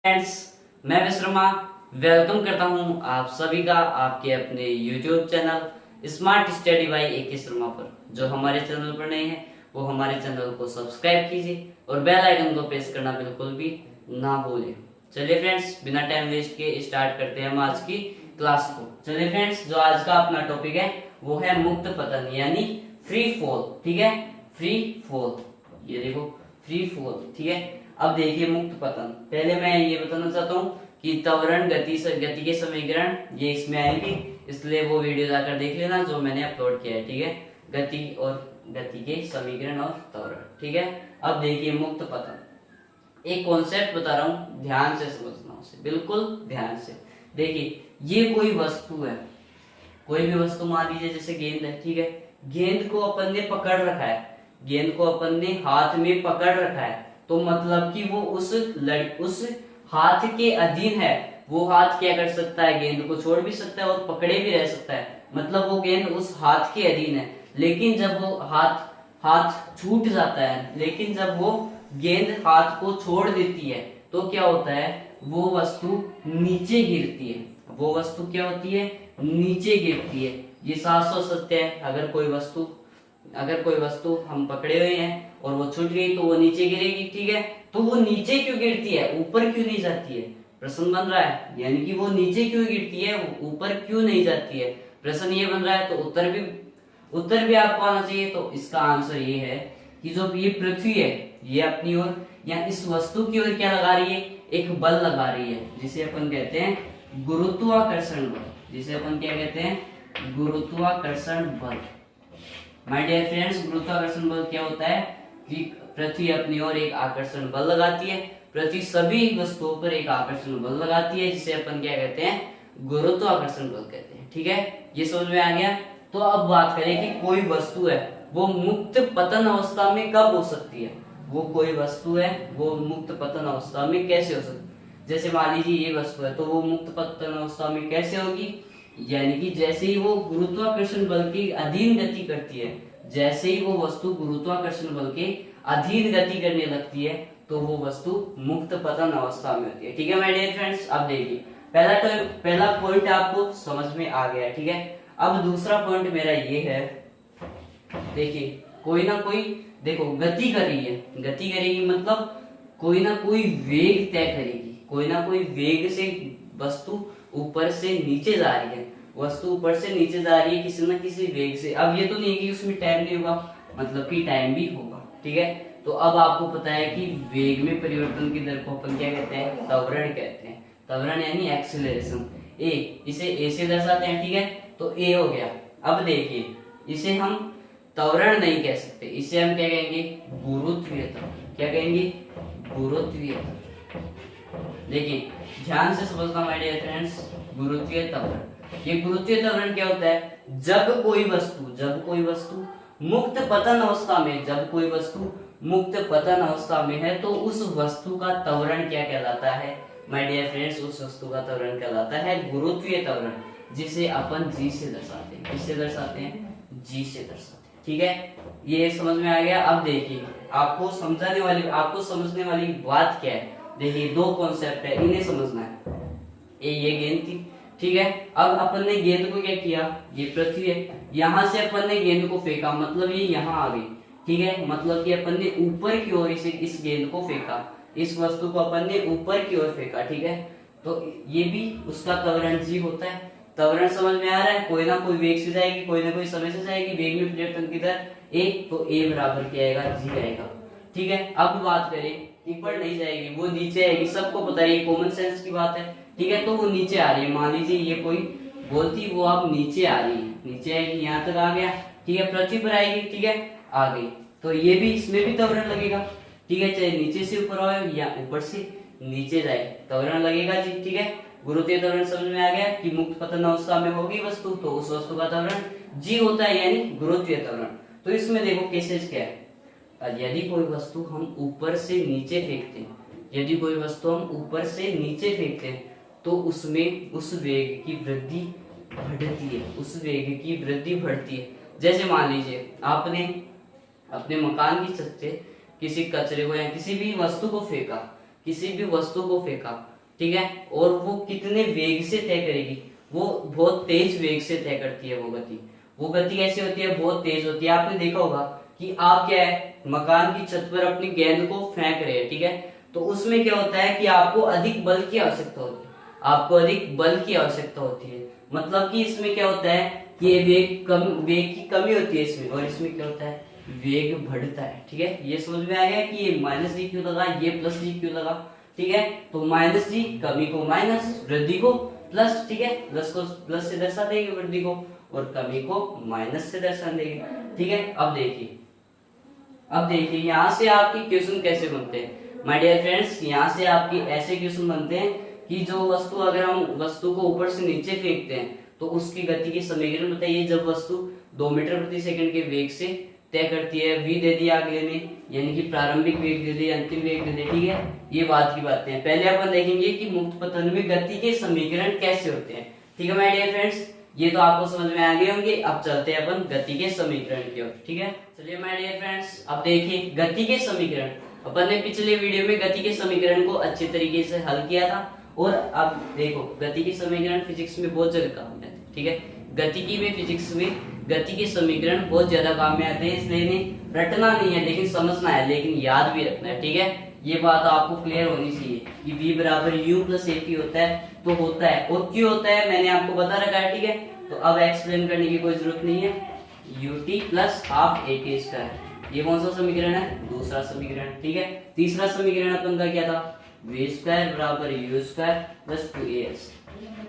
Friends, मैं विश्रमा welcome करता हूं आप सभी का आपके अपने YouTube channel smart study bye AK Sharma पर। जो हमारे चैनल पर नए हैं वो हमारे चैनल को सब्सक्राइब कीजिए और बेल आइकन को प्रेस करना बिल्कुल भी ना भूलें। चलिए फ्रेंड्स, बिना टाइम वेस्ट किए स्टार्ट करते हैं हम आज की क्लास को। चलिए फ्रेंड्स, जो आज का अपना टॉपिक है वो है मुक्त पतन यानी फ्री फॉल। ठीक है, फ्री फॉल, ये देखो फ्री फॉल। ठीक है, अब देखिए मुक्त पतन। पहले मैं ये बताना चाहता हूँ कि त्वरण गति के समीकरण ये इसमें आएंगे, इसलिए वो वीडियो जाकर देख लेना जो मैंने अपलोड किया है। ठीक है, गति के समीकरण और त्वरण। ठीक है, अब देखिए मुक्त पतन, एक कॉन्सेप्ट बता रहा हूँ, ध्यान से समझना उसे, बिल्कुल ध्यान से। देखिए ये कोई वस्तु है, कोई भी वस्तु मान लीजिए जैसे गेंद है। ठीक है, गेंद को अपन ने पकड़ रखा है, गेंद को अपन ने हाथ में पकड़ रखा है, तो मतलब कि वो उस हाथ के अधीन है। वो हाथ क्या कर सकता है, गेंद को छोड़ भी सकता है और पकड़े भी रह सकता है, मतलब वो गेंद उस हाथ के अधीन है। लेकिन जब वो हाथ छूट जाता है, लेकिन जब वो गेंद हाथ को छोड़ देती है तो क्या होता है, वो वस्तु नीचे गिरती है। वो वस्तु क्या होती है, नीचे गिरती है। ये शास्त्र सत्य है। अगर कोई वस्तु हम पकड़े हुए हैं और वो छूट गई तो वो नीचे गिरेगी। ठीक है, तो वो नीचे क्यों गिरती है, ऊपर क्यों नहीं जाती है, प्रश्न बन रहा है। यानी कि वो नीचे क्यों गिरती है, ऊपर क्यों नहीं जाती है, प्रश्न ये बन रहा है। तो उत्तर भी आपको आना चाहिए। तो इसका आंसर ये है कि जो ये पृथ्वी है ये अपनी ओर या इस वस्तु की ओर क्या लगा रही है, एक बल लगा रही है, जिसे अपन कहते हैं गुरुत्वाकर्षण बल। जिसे अपन क्या कहते हैं, गुरुत्वाकर्षण बल। माय डियर फ्रेंड्स, गुरुत्वाकर्षण बल क्या होता है कि पृथ्वी अपनी ओर एक आकर्षण बल लगाती है। पृथ्वी सभी वस्तुओं पर एक आकर्षण बल लगाती है, जिसे अपन क्या कहते हैं, गुरुत्वाकर्षण बल कहते हैं। ठीक है, ये समझ में आ गया। तो अब बात करें कि कोई वस्तु है वो मुक्त पतन अवस्था में कब हो सकती है। वो कोई वस्तु है वो मुक्त पतन अवस्था में कैसे हो सकती है। जैसे मान लीजिए ये वस्तु है, तो वो मुक्त पतन अवस्था में कैसे होगी, यानी कि जैसे ही वो गुरुत्वाकर्षण बल की अधीन गति करती है, जैसे ही वो वस्तु गुरुत्वाकर्षण बल के अधीन गति करने लगती है तो वो वस्तु मुक्त पतन अवस्था में होती है। ठीक है माय डियर फ्रेंड्स, अब देखिए पहला पॉइंट आपको समझ में आ गया। ठीक है, अब दूसरा पॉइंट मेरा ये है, देखिए कोई ना कोई, देखो गति कर रही है, गति करेगी मतलब कोई ना कोई वेग तय करेगी, कोई ना कोई वेग से वस्तु ऊपर से नीचे जा रही है, वस्तु ऊपर से नीचे जा रही है किसी न किसी वेग से। अब ये तो नहीं कि उसमें टाइम नहीं होगा, मतलब कि टाइम भी होगा। ठीक है, तो अब आपको पता है कि वेग में परिवर्तन की दर को अपन क्या कहते हैं, त्वरण कहते हैं। त्वरण यानी एक्सीलरेशन। इसे ए से दर्शाते हैं। ठीक है, तो ए हो गया। अब देखिए इसे हम त्वरण नहीं कह सकते, इसे हम क्या कहेंगे, गुरुत्वीय त्वरण। क्या कहेंगे, गुरुत्वीय त्वरण। देखिए ध्यान से समझना माय डियर फ्रेंड्स, गुरुत्वीय त्वरण। ये गुरुत्वीय त्वरण क्या होता है, जब कोई वस्तु मुक्त पतन अवस्था में, जब कोई वस्तु मुक्त पतन अवस्था में है तो उस वस्तु का त्वरण क्या कहलाता है माय डियर फ्रेंड्स, उस वस्तु का त्वरण कहलाता है गुरुत्वीय त्वरण, जिसे अपन जी से दर्शाते हैं। किससे दर्शाते हैं, जी से दर्शाते हैं। ठीक है, ये समझ में आ गया। अब देखिए आपको समझने वाली बात क्या है। देखिए दो कॉन्सेप्ट है, इन्हें समझना है। ये गेंद थी। ठीक है, अब अपन ने गेंद को क्या किया, ये पृथ्वी है, यहां से अपन ने गेंद को फेंका, मतलब ये यहाँ आ गई। ठीक है, मतलब कि अपन ने ऊपर की ओर इस गेंद को फेंका, इस वस्तु को अपन ने ऊपर की ओर फेंका। ठीक है, तो ये भी उसका त्वरण जी होता है। त्वरण समझ में आ रहा है, कोई ना कोई वेग से जाएगी, कोई ना कोई समय से जाएगी, वेग में परिवर्तन की दर ए, तो ए बराबर क्या आएगा, जी आएगा। ठीक है, अब बात करें ऊपर नहीं जाएगी, वो नीचे आएगी, सबको पता है, ये कॉमन सेंस की बात है। ठीक है, तो वो नीचे आ रही है, मान लीजिए ये कोई गोल थी, वो अब नीचे आ रही है, नीचे आएगी, यहाँ तक आ गया। ठीक है, पृथ्वी पर आएगी, ठीक है आ गई, तो ये भी, इसमें भी त्वरण लगेगा। ठीक है, चाहे नीचे से ऊपर आए या ऊपर से नीचे जाए, त्वरण लगेगा जी। ठीक है, गुरुत्वीय त्वरण समझ में आ गया कि मुक्त पतन अवस्था में होगी वस्तु तो उस वस्तु का त्वरण जी होता है, यानी गुरुत्वीय त्वरण। तो इसमें देखो केसेस क्या है, यदि कोई वस्तु हम ऊपर से नीचे फेंकते हैं, यदि कोई वस्तु हम ऊपर से नीचे फेंकते हैं तो उसमें उस वेग की वृद्धि बढ़ती है, उस वेग की वृद्धि बढ़ती है। जैसे मान लीजिए आपने अपने मकान की छत से किसी कचरे को या किसी भी वस्तु को फेंका, किसी भी वस्तु को फेंका, ठीक है, और वो कितने वेग से तय करेगी, वो बहुत तेज वेग से तय करती है वो गति कैसी होती है, बहुत तेज होती है। आपने देखा होगा कि आप क्या है, मकान की छत पर अपनी गेंद को फेंक रहे हैं, ठीक है, तो उसमें क्या होता है कि आपको अधिक बल की आवश्यकता होती है, आपको अधिक बल की आवश्यकता होती है। मतलब कि इसमें क्या होता है कि ये वेग की कमी होती है इसमें, और इसमें क्या होता है, वेग बढ़ता है, ठीक है। ये समझ में आ गया कि ये माइनस जी क्यों लगा, ये प्लस जी क्यों लगा, ठीक है। तो माइनस जी कमी को माइनस, वृद्धि को प्लस, ठीक है, प्लस को प्लस से दर्शा देंगे वृद्धि को, और कमी को माइनस से दर्शा देंगे, ठीक है। अब देखिए यहाँ से आपकी क्वेश्चन कैसे बनते हैं माय डियर फ्रेंड्स। यहाँ से आपकी ऐसे क्वेश्चन बनते हैं कि जो वस्तु, अगर हम वस्तु को ऊपर से नीचे फेंकते हैं तो उसकी गति की समीकरण बताइए। जब वस्तु 2 मीटर प्रति सेकंड के वेग से तय करती है, v दे दिया अगले ने, यानी कि प्रारंभिक वेग दे दिया, अंतिम वेग दे दिया, ठीक है। ये बात की बातें हैं। पहले अपन देखेंगे कि मुक्त पतन में गति के समीकरण कैसे होते हैं, ठीक है माय डियर फ्रेंड्स। ये तो आपको समझ में आ गए होंगे। अब चलते हैं अपन गति के समीकरण की ओर, ठीक है। चलिए माय डियर फ्रेंड्स, अब देखिए गति के समीकरण। अपन ने पिछले वीडियो में गति के समीकरण को अच्छे तरीके से हल किया था, और अब देखो गति के समीकरण फिजिक्स में बहुत जगह काम में आते हैं, ठीक है। गतिकी में, फिजिक्स में गति के समीकरण बहुत ज्यादा काम में आते हैं, इसलिए इन्हें रटना नहीं है लेकिन समझना है, लेकिन याद भी रखना है, ठीक है। ये बात आपको क्लियर होनी चाहिए कि v बराबर u प्लस ए टी होता है, तो होता है, और क्यों होता है मैंने आपको बता रखा है, ठीक है। तो अब एक्सप्लेन करने की कोई जरूरत नहीं है। ut plus half A T square, ये कौन सा समीकरण है, दूसरा समीकरण, ठीक है। तीसरा समीकरण अपन का क्या था, v स्क्वायर बराबर u स्क्वायर प्लस 2as।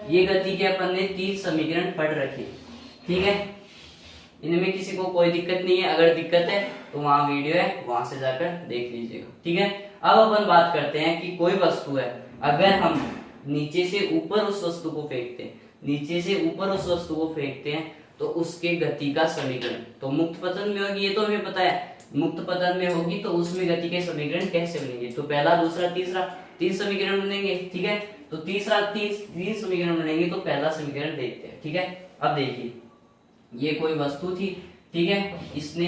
ये गति के अपन ने 3 समीकरण पढ़ रखे, ठीक है। इनमें किसी को कोई दिक्कत नहीं है, अगर दिक्कत है तो वहां वीडियो है, वहां से जाकर देख लीजिएगा, ठीक है। अब अपन बात करते हैं कि कोई वस्तु है, अगर हम नीचे से ऊपर उस वस्तु को फेंकते हैं, नीचे से ऊपर उस वस्तु को फेंकते हैं, तो उसके गति का समीकरण तो मुक्त पतन में होगी, ये तो हमें पता है। मुक्त पतन में होगी तो उसमें गति के समीकरण कैसे बनेंगे, तो पहला, दूसरा, तीसरा, 3 समीकरण बनेंगे, ठीक है। तो तीन समीकरण बनेंगे, तो पहला समीकरण देखते हैं, ठीक है। अब देखिए ये कोई वस्तु थी, ठीक है, इसने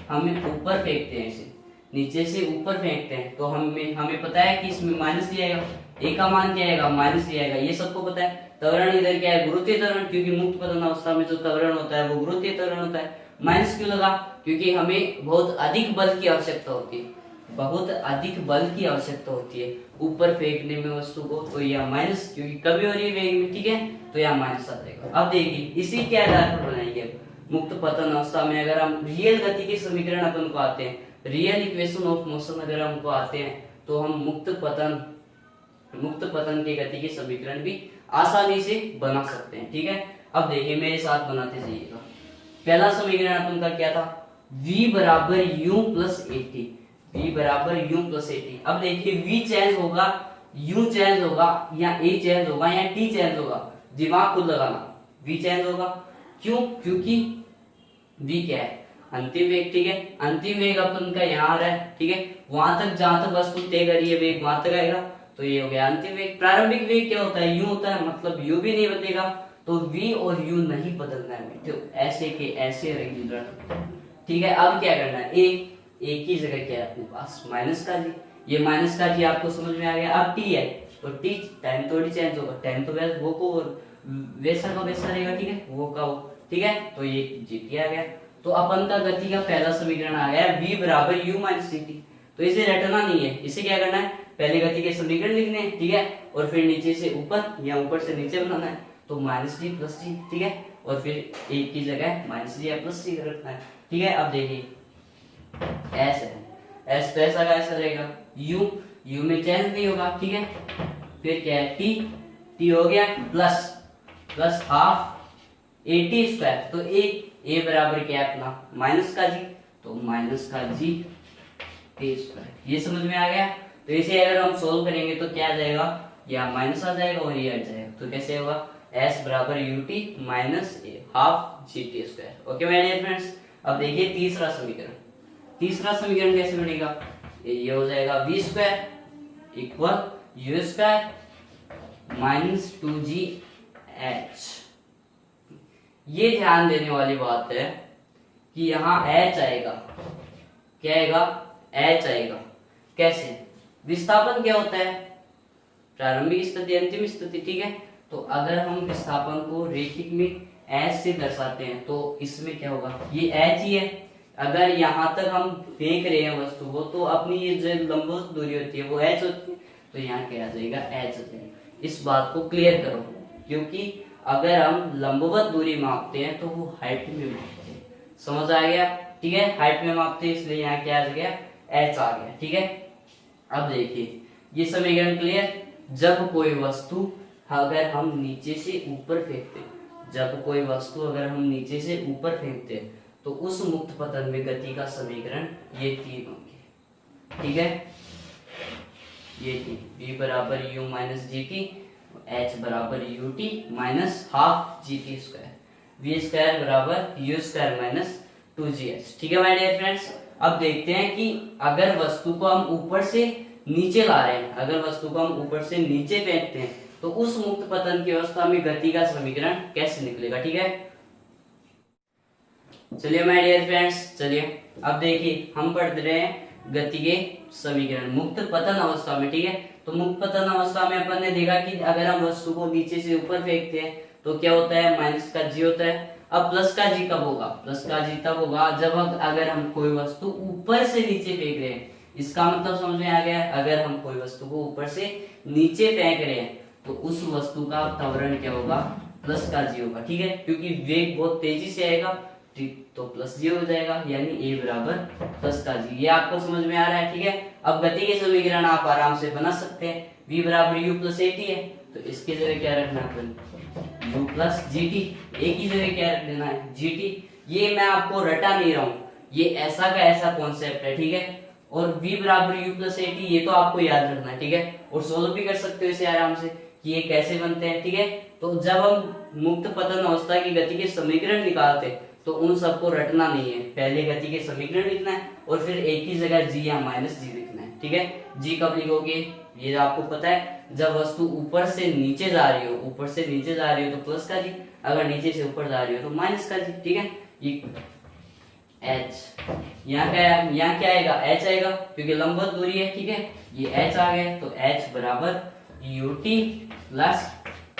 हमें ऊपर फेंकते हैं, इसे नीचे से ऊपर फेंकते हैं, तो हमें पता है कि इसमें माइनस लिया आएगा, ए का मान क्या आएगा, माइनस लिया आएगा, ये सबको पता है। त्वरण इधर क्या है, गुरुत्वीय त्वरण, क्योंकि मुक्त पतन अवस्था में जो त्वरण होता है वो गुरुत्वीय त्वरण होता है। माइनस क्यों लगा, क्योंकि हमें बहुत अधिक बल की आवश्यकता होती है, बहुत अधिक बल की आवश्यकता होती है ऊपर फेंकने में वस्तु को, तो यह माइनस, क्योंकि कमी हो रही है वेग में, ठीक है, तो यह माइनस आ जाएगा। अब देखिए इसी के आधार पर बनाएंगे मुक्त पतन अवस्था में। अगर हम रियल गति के समीकरण अपन को आते हैं, रियल इक्वेशन ऑफ मोशन अगर हमको आते हैं, तो हम मुक्त पतन के गति के समीकरण भी आसानी से बना सकते हैं, ठीक है। अब देखिए मेरे साथ बनाते जाइएगा। पहला समीकरण अपन का क्या था, v बराबर u plus A T, v बराबर u प्लस ए टी। अब देखिए v चेंज होगा, u चेंज होगा, या a चेंज होगा, या t चेंज होगा, दिमाग खुद लगाना। v चेंज होगा, क्यों, क्योंकि v क्या है, अंतिम वेग, ठीक है। अंतिम वेग अपन का यहाँ आ रहा है, ठीक है, वहां तक जहां तक वस्तु तय करी है वेग वहां तक आएगा, तो ये हो गया अंतिम वेग। प्रारंभिक वेग क्या होता है, u होता है, मतलब u भी नहीं बदलेगा, तो v और u नहीं बदलना है, तो ऐसे के ऐसे रहेंगे, ठीक है। अब क्या करना है, एक ही जगह क्या है अपने पास, माइनस का जी, ये माइनस का जी आपको समझ में आ गया। अब t है, तो t टाइम थोड़ी चेंज होगा, टाइम तो वैसे वो को वैसा का वैसा रहेगा, ठीक है, वो का वो, ठीक है, तो ये gt आ गया। तो अपन का गति का पहला समीकरण आ गया v बराबर u माइनस gt। तो इसे रटना नहीं है, इसे क्या करना है, पहले गति के समीकरण लिखने हैं, ठीक है, और फिर नीचे से ऊपर या ऊपर से नीचे बनाना है, तो माइनस डी प्लस डी, ठीक है, और फिर एक की जगह माइनस डी या प्लस डी रखना है, ठीक है। अब देखिए एस है, एस तो ऐसा का ऐसा रहेगा, यू में चेंज नहीं होगा, ठीक है। फिर क्या है, टी हो गया plus half A T square, तो ए बराबर क्या है अपना माइनस का जी, तो माइनस का जी टी स्क्वायर। ये समझ में आ गया। तो इसे अगर हम सोल्व करेंगे तो क्या आ जाएगा, या माइनस आ जाएगा और ये आ जाएगा, तो कैसे होगा, एस बराबर u t minus half g t square. Okay my dear friends. अब देखिए तीसरा समीकरण कैसे बनेगा, ये हो जाएगा v square equal u square minus 2gh। ये ध्यान देने वाली बात है कि यहाँ h आएगा, क्या आएगा, h आएगा, कैसे, विस्थापन क्या होता है? प्रारंभिक स्थिति, अंतिम स्थिति, ठीक है। तो अगर हम विस्थापन को रैखिक में एच से दर्शाते हैं तो इसमें क्या होगा, ये एच ही है। अगर यहाँ तक हम फेंक रहे हैं वस्तु को तो अपनी ये जो लंबवत दूरी होती है वो एच होती है, तो यहाँ क्या आ जाएगा, एच हो जाएगा। इस बात को क्लियर करो, क्योंकि अगर हम लंबवत दूरी मापते हैं तो वो हाइट में मापते हैं, समझ आ गया, ठीक है। हाइट में मापते हैं इसलिए यहाँ क्या आ गया, एच आ गया, ठीक है। अब देखिए ये समीकरण क्लियर। जब कोई वस्तु अगर हम नीचे से ऊपर फेंकते, जब कोई वस्तु अगर हम नीचे से ऊपर फेंकते तो उस मुक्त पतन में गति का समीकरण ये तीन होंगे, ठीक है। ये तीन, v बराबर u minus g t, h बराबर u t minus half g t square, v square बराबर यू स्क्वायर माइनस 2gh, ठीक है माय डियर फ्रेंड्स। अब देखते हैं कि अगर वस्तु को हम ऊपर से नीचे ला रहे हैं, अगर वस्तु को हम ऊपर से नीचे फेंकते हैं तो उस मुक्त पतन की अवस्था में गति का समीकरण कैसे निकलेगा, ठीक है। चलिए माय डियर फ्रेंड्स, चलिए अब देखिए हम पढ़ रहे हैं गति के समीकरण मुक्त पतन अवस्था में, ठीक है। तो मुक्त पतन अवस्था में अपन ने देखा कि अगर हम वस्तु को नीचे से ऊपर फेंकते हैं तो क्या होता है, माइनस का जी होता है। अब प्लस का जी कब होगा, प्लस का जी तब होगा जब अगर हम कोई वस्तु ऊपर से नीचे फेंक रहे हैं। इसका मतलब समझ में आ गया, अगर हम कोई वस्तु को ऊपर से नीचे फेंक रहे हैं तो उस वस्तु का त्वरण क्या होगा, प्लस का जी होगा, ठीक है। क्योंकि वेग बहुत तेजी से आएगा तो प्लस जी हो जाएगा, यानी ए बराबर प्लस का जी। ये आपको समझ में आ रहा है, ठीक है। अब गति के समीकरण आप आराम से बना सकते हैं। v बराबर u प्लस ए टी है तो इसकी जगह क्या रखना है, u प्लस जी टी। ए की जगह क्या रख देना है, जी टी। ये मैं आपको रटा नहीं रहा हूँ, ये ऐसा का ऐसा कॉन्सेप्ट है, ठीक है। और v बराबर u प्लस ए टी ये तो आपको याद रखना है, ठीक है। और सोल्व भी कर सकते हो इसे आराम से कि ये कैसे बनते हैं, ठीक है। तो जब हम मुक्त पतन अवस्था की गति के समीकरण निकालते हैं तो उन सबको रटना नहीं है, पहले गति के समीकरण लिखना है और फिर एक ही जगह जी या माइनस जी लिखना है, ठीक है। जी कब लिखोगे, ये आपको पता है, जब वस्तु ऊपर से नीचे जा रही हो, ऊपर से नीचे जा रही हो तो प्लस का जी, अगर नीचे से ऊपर जा रही हो तो माइनस का जी, ठीक है। ये h यहाँ क्या आएगा, h आएगा क्योंकि लंबवत दूरी है, ठीक है। ये h आ गया तो h बराबर ut plus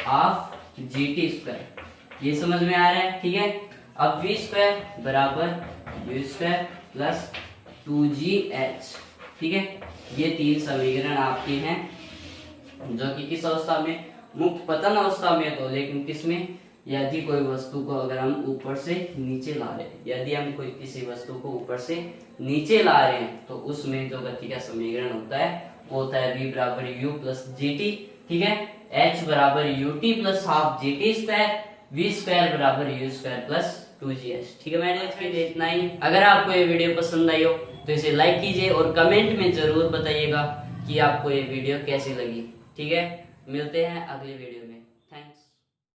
half g t square, ये समझ में आ रहा है, ठीक है। अब v स्क्वायर बराबर u स्क्वायर प्लस 2gh, ठीक है। ये तीन समीकरण आपके हैं जो कि किस अवस्था में, मुक्त पतन अवस्था में। तो लेकिन किसमें, यदि कोई वस्तु को अगर हम ऊपर से नीचे ला रहे हैं, यदि हम कोई किसी वस्तु को ऊपर से नीचे ला रहे हैं तो उसमें जो गति का समीकरण होता है वो होता है v बराबर u प्लस जी टी, ठीक है। h बराबर u T plus half g t square, v square बराबर u स्क्वायर प्लस 2gh, ठीक है। मैंने इसके लिए इतना ही। अगर आपको ये वीडियो पसंद आई हो तो इसे लाइक कीजिए और कमेंट में जरूर बताइएगा कि आपको ये वीडियो कैसी लगी, ठीक है। मिलते हैं अगले वीडियो में।